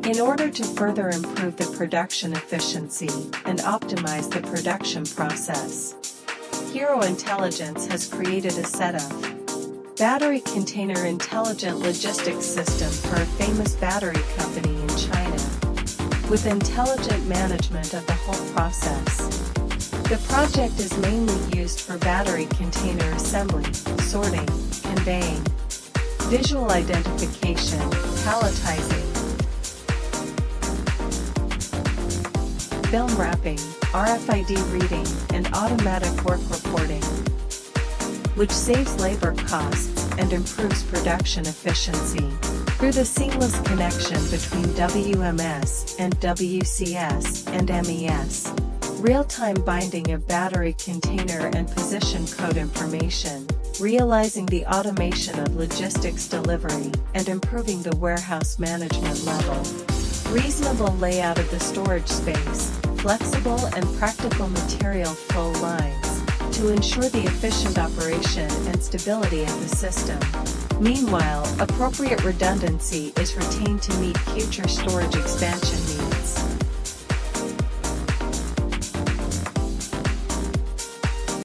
In order to further improve the production efficiency and optimize the production process, Hero Intelligence has created a set of battery container intelligent logistics system for a famous battery company in China, with intelligent management of the whole process. The project is mainly used for battery container assembly, sorting, conveying, visual identification, palletizing, film wrapping, RFID reading, and automatic work reporting, which saves labor costs and improves production efficiency through the seamless connection between WMS and WCS and MES. Real-time binding of battery container and position code information, realizing the automation of logistics delivery and improving the warehouse management level. Reasonable layout of the storage space, flexible and practical material flow lines, to ensure the efficient operation and stability of the system. Meanwhile, appropriate redundancy is retained to meet future storage expansion needs.